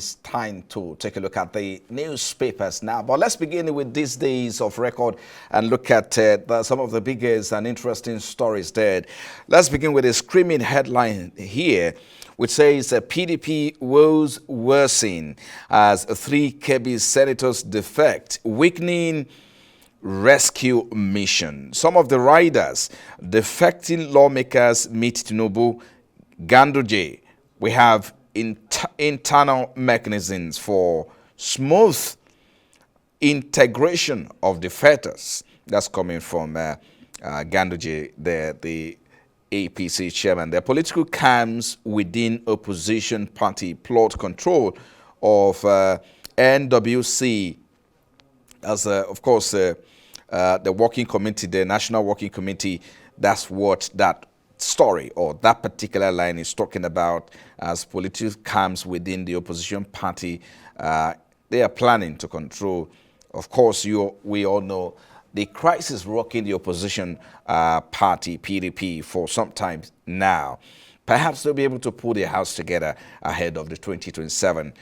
it's time to take a look at the newspapers now. But let's begin with these days of record and look at some of the biggest and interesting stories there. Let's begin with a screaming headline here, which says PDP woes Worsen as 3 Kebbi senators defect, weakening rescue mission. Some of the riders, defecting lawmakers meet Tinubu, Ganduje. We have internal mechanisms for smooth integration of defectors. That's coming from Ganduje, the APC chairman. The political camps within opposition party plot control of NWC as, of course, the working committee, the National Working Committee. That's what that story or that particular line is talking about, as political camps within the opposition party. They are planning to control. Of course, we all know the crisis rocking the opposition party, PDP, for some time now. Perhaps they'll be able to pull their house together ahead of the 2027.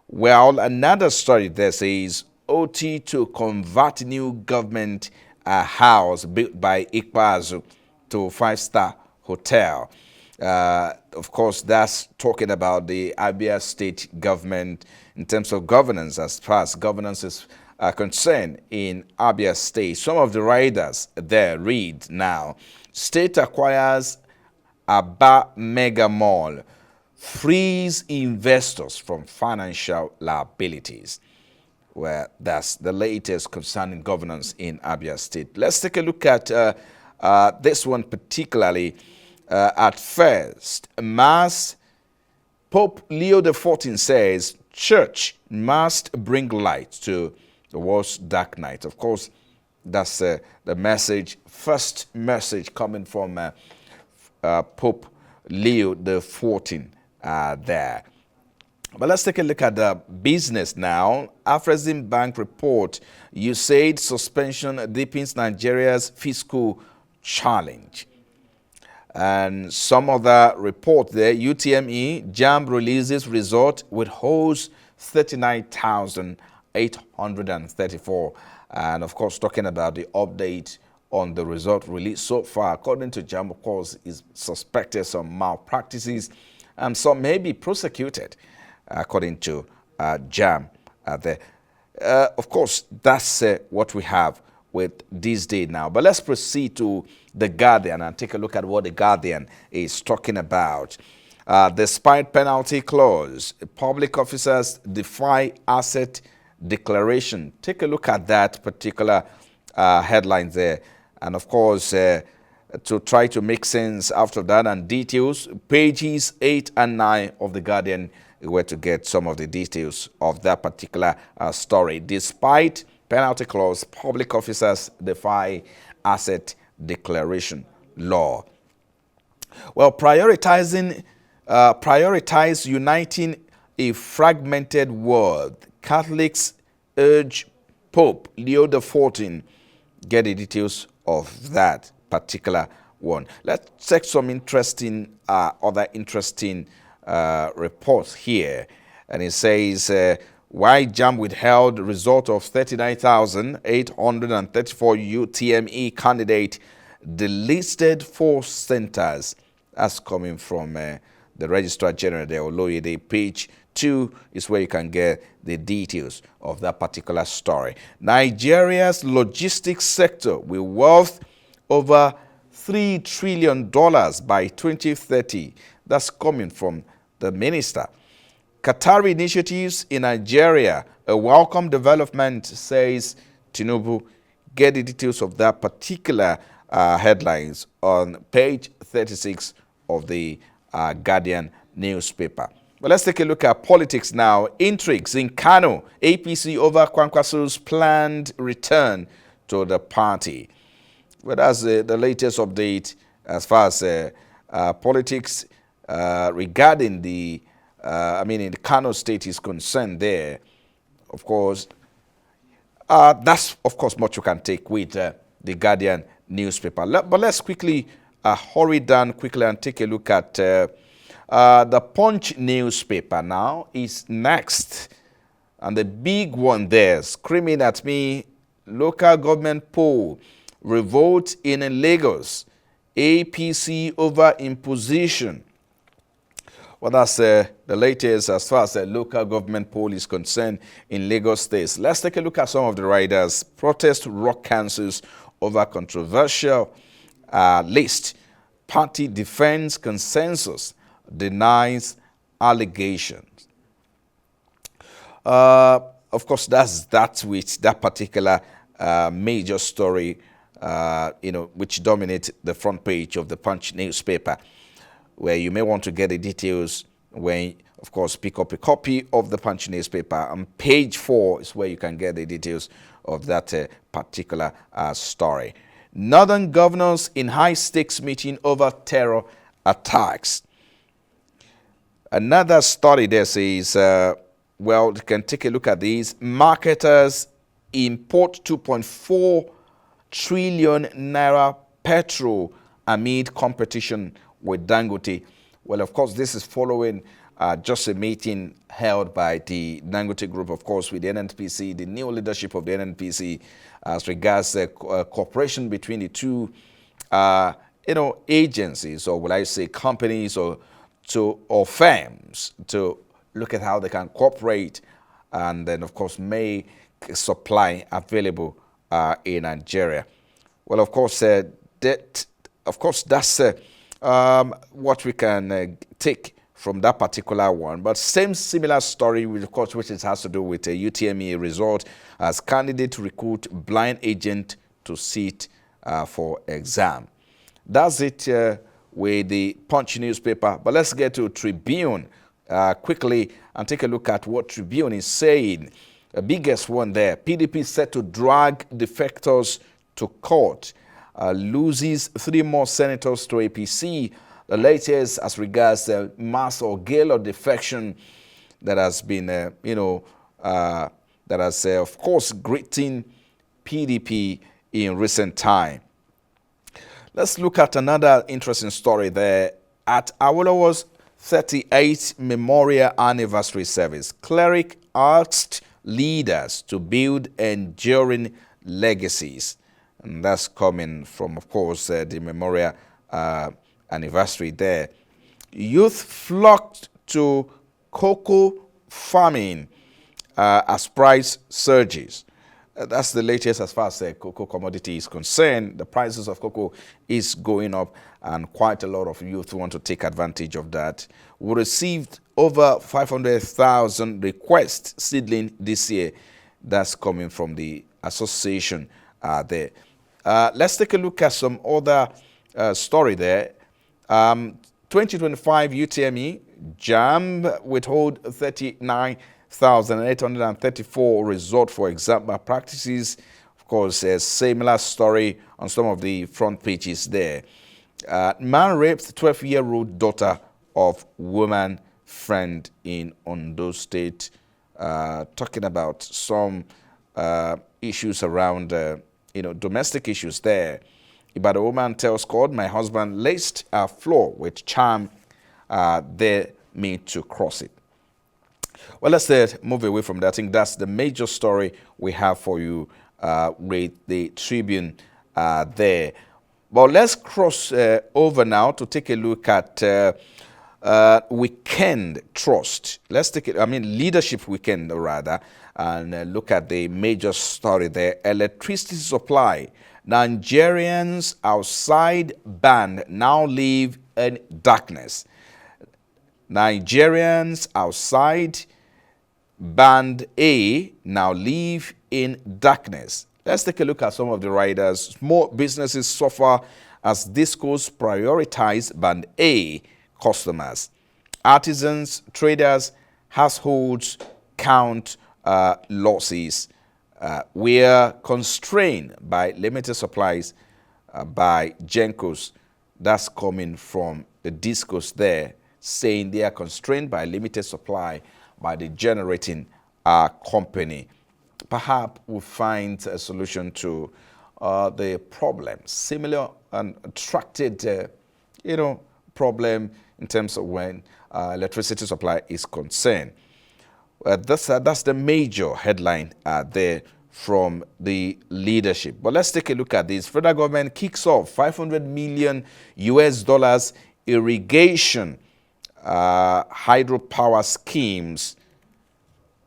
Well, another story there says OT to convert new government house built by Ikpeazu to 5-star hotel. Of course, that's talking about the Abia state government in terms of governance, as far as governance is concerned in Abia state. Some of the riders there read now: state acquires Aba Mega Mall, frees investors from financial liabilities. Well, that's the latest concerning governance in Abia state. Let's take a look at this one particularly. At first, Pope Leo XIV says church must bring light to the world's dark night. Of course, that's the message, first message coming from Pope Leo XIV there. But let's take a look at the business now. Afrexim Bank report, USAID suspension deepens Nigeria's fiscal challenge. And some other report there, UTME, JAMB releases result with holes 39,834. And of course, talking about the update on the result released so far, according to JAMB, of course, is suspected some malpractices and some may be prosecuted, according to JAMB there. Of course, that's what we have with this day now. But let's proceed to The Guardian and take a look at what The Guardian is talking about. Despite penalty clause, public officers defy asset declaration. Take a look at that particular headline there. And of course, to try to make sense after that and details, pages 8 and 9 of The Guardian, where to get some of the details of that particular story. Despite penalty clause, public officers defy asset declaration law. Well, prioritize uniting a fragmented world. Catholics urge Pope Leo XIV. Get the details of that particular one. Let's check some interesting, other interesting reports here. And it says, why JAMB withheld result of 39,834 UTME candidate delisted 4 centers. That's coming from the Registrar General there, Oloyede. Page 2 is where you can get the details of that particular story. Nigeria's logistics sector will worth over $3 trillion by 2030. That's coming from the minister. Qatari initiatives in Nigeria, a welcome development, says Tinubu. Get the details of that particular headlines on page 36 of the Guardian newspaper. But let's take a look at politics now. Intrigues in Kano, APC over Kwankwasu's planned return to the party. Well, that's the latest update as far as politics regarding the in the Kano state is concerned there. Of course, that's, of course, much you can take with the Guardian newspaper. But let's quickly hurry down quickly and take a look at The Punch newspaper now is next. And the big one there, screaming at me, local government poll, revolt in Lagos, APC over imposition. Well, that's the latest as far as the local government poll is concerned in Lagos State. Let's take a look at some of the riders. Protest rock cancels over controversial list. Party defends consensus, denies allegations. Of course, that's with that particular major story, which dominates the front page of the Punch newspaper, where you may want to get the details when, of course, pick up a copy of the Punch newspaper. And page 4 is where you can get the details of that particular story. Northern governors in high-stakes meeting over terror attacks. Another story there says, well, you can take a look at these. Marketers import 2.4 trillion naira petrol amid competition with Dangote. Well, of course, this is following just a meeting held by the Dangote Group, of course, with the NNPC, the new leadership of the NNPC, as regards cooperation between the two, agencies, or will I say companies or firms, to look at how they can cooperate and then, of course, make supply available in Nigeria. Well, of course, that's what we can take from that particular one. But similar story, of course, which has to do with a UTME result as candidate recruit blind agent to sit for exam. That's it with the Punch newspaper. But let's get to Tribune quickly and take a look at what Tribune is saying. The biggest one there, PDP set to drag defectors to court, loses 3 more senators to APC. The latest as regards the mass or gale of defection that has been, that has, of course, greeting PDP in recent time. Let's look at another interesting story there. At Awolowo's 38th Memorial Anniversary Service, cleric asked leaders to build enduring legacies. And that's coming from, of course, the Memorial anniversary there. Youth flocked to cocoa farming as price surges. That's the latest as far as the cocoa commodity is concerned. The prices of cocoa is going up, and quite a lot of youth want to take advantage of that. We received over 500,000 requests seedling this year. That's coming from the association there. Let's take a look at some other story there. 2025 UTME, JAMB withhold 39,834 result for exam practices. Of course, a similar story on some of the front pages there. Man raped 12-year-old daughter of woman friend in Ondo State. Talking about some issues around, domestic issues there. But a woman tells court, my husband laced our floor with charm, there me to cross it. Well, let's move away from that. I think that's the major story we have for you with the Tribune there. But let's cross over now to take a look at Weekend Trust. Let's take it, Leadership Weekend rather, and look at the major story there. Electricity supply. Nigerians outside band now live in darkness. Nigerians outside band A now live in darkness. Let's take a look at some of the riders. Small businesses suffer as discos prioritize band A customers. Artisans, traders, households count losses. We are constrained by limited supplies by Gencos. That's coming from the discos there, saying they are constrained by limited supply by the generating company. Perhaps we'll find a solution to the problem. Similar and attracted, problem in terms of when electricity supply is concerned. That's the major headline there from the leadership. But let's take a look at this. Federal government kicks off 500 million US dollars irrigation hydropower schemes.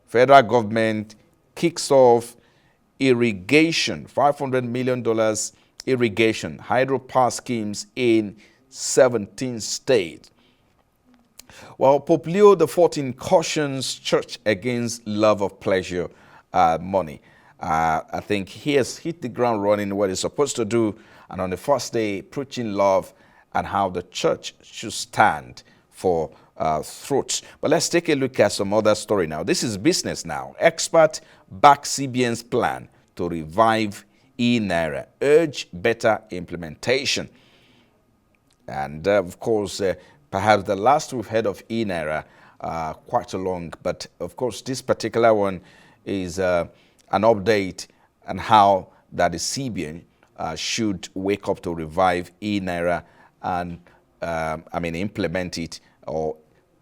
Federal government kicks off irrigation, $500 million irrigation hydropower schemes in 17 states. Well, Pope Leo XIV cautions church against love of pleasure money. I think he has hit the ground running what he's supposed to do, and on the first day, preaching love and how the church should stand for truth. But let's take a look at some other story now. This is business now. Expert back CBN's plan to revive e-Naira, urge better implementation. And of course, perhaps the last we've heard of e-Naira quite a long, but of course this particular one is an update on how that the CBN should wake up to revive e-Naira and implement it, or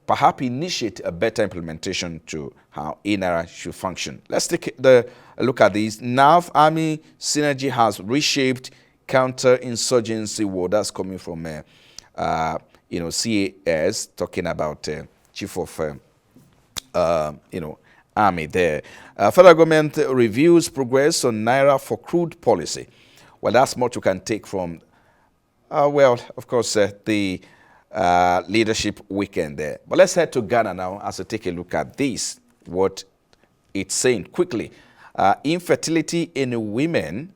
perhaps initiate a better implementation to how e-Naira should function. Let's take a look at this. NAV Army Synergy has reshaped counter-insurgency war. That's coming from CAS, talking about Chief of Army there. Federal government reviews progress on Naira for crude policy. Well, that's much you can take from, of course, the leadership weekend there. But let's head to Ghana now as we take a look at this, what it's saying quickly. Infertility in women,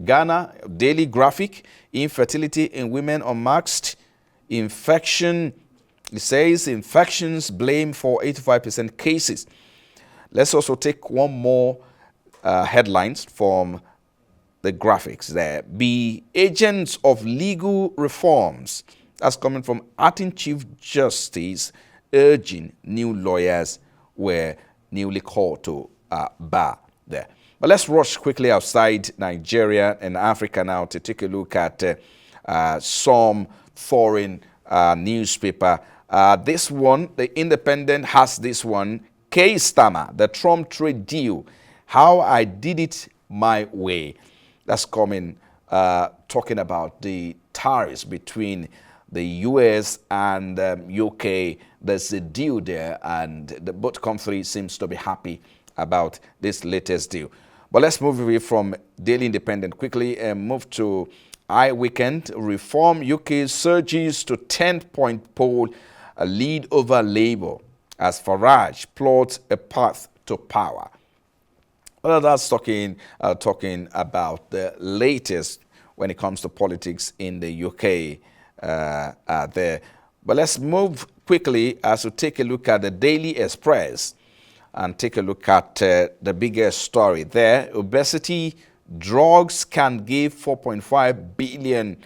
Ghana Daily Graphic, infertility in women unmasked, infection, it says infections blame for 85% cases. Let's also take one more headlines from the graphics there. Be agents of legal reforms. That's coming from Acting Chief Justice urging new lawyers were newly called to bar there. But let's rush quickly outside Nigeria and Africa now to take a look at some foreign newspaper. This one, The Independent, has this one. K. Stammer, the Trump trade deal, how I did it my way. That's coming, talking about the tariffs between the US and UK. There's a deal there, and both countries seems to be happy about this latest deal. But let's move away from Daily Independent quickly and move to iWeekend. Reform UK surges to 10-point poll, a lead over Labour as Farage plots a path to power. Well, that's talking about the latest when it comes to politics in the UK there. But let's move quickly as we take a look at the Daily Express and take a look at the biggest story there. Obesity drugs can give 4.5 billion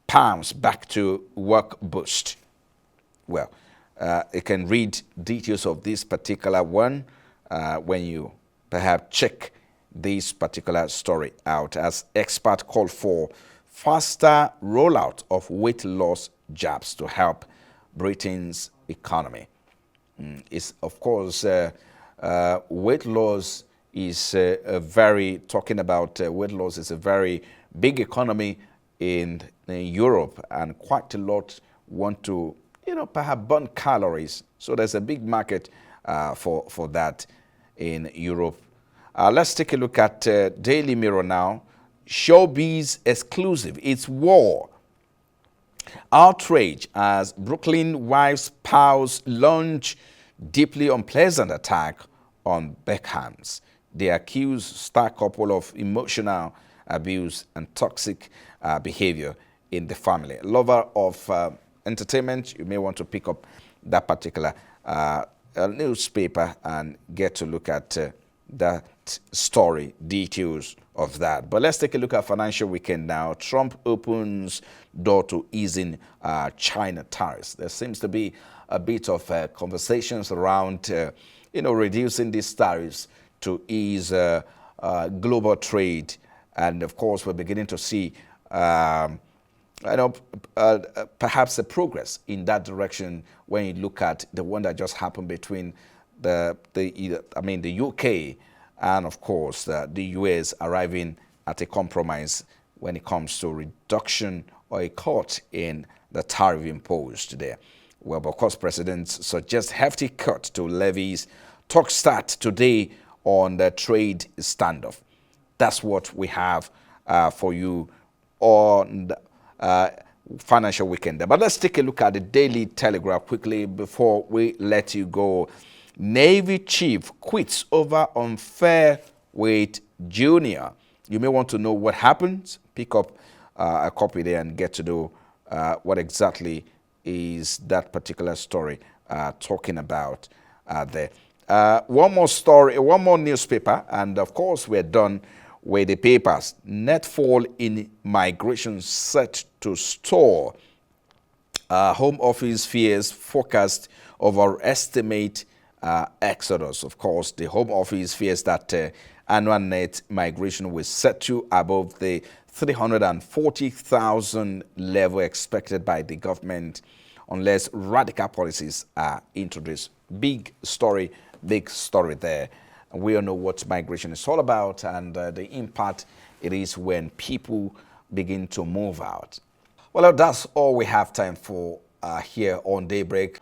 pounds back to work boost. Well, you can read details of this particular one when you perhaps check this particular story out, as experts call for faster rollout of weight loss jabs to help Britain's economy. It's, of course, weight loss is weight loss is a very big economy in Europe, and quite a lot want to, perhaps burn calories. So there's a big market for that in Europe. Let's take a look at Daily Mirror now. Showbiz exclusive. It's war. Outrage as Brooklyn wives' pals launch deeply unpleasant attack on Beckham's. They accuse star couple of emotional abuse and toxic behavior in the family. Lover of entertainment, you may want to pick up that particular newspaper and get to look at that story, details of that. But let's take a look at Financial Weekend now. Trump opens door to easing China tariffs. There seems to be a bit of conversations around, reducing these tariffs to ease global trade. And of course, we're beginning to see I know perhaps a progress in that direction when you look at the one that just happened between the UK and of course the US arriving at a compromise when it comes to reduction or a cut in the tariff imposed there. Well, of course, presidents suggest hefty cut to levies. Talks start today on the trade standoff. That's what we have for you on the financial weekend. But let's take a look at the Daily Telegraph quickly before we let you go. Navy chief quits over unfair weight junior. You may want to know what happened. Pick up a copy there and get to know what exactly is that particular story talking about there. One more story, one more newspaper, and of course we're done with the papers. Net fall in migration set to store. Home Office fears forecast overestimate exodus. Of course, the Home Office fears that annual net migration will settle above the 340,000 level expected by the government unless radical policies are introduced. Big story there. We all know what migration is all about and the impact it is when people begin to move out. Well, that's all we have time for here on Daybreak.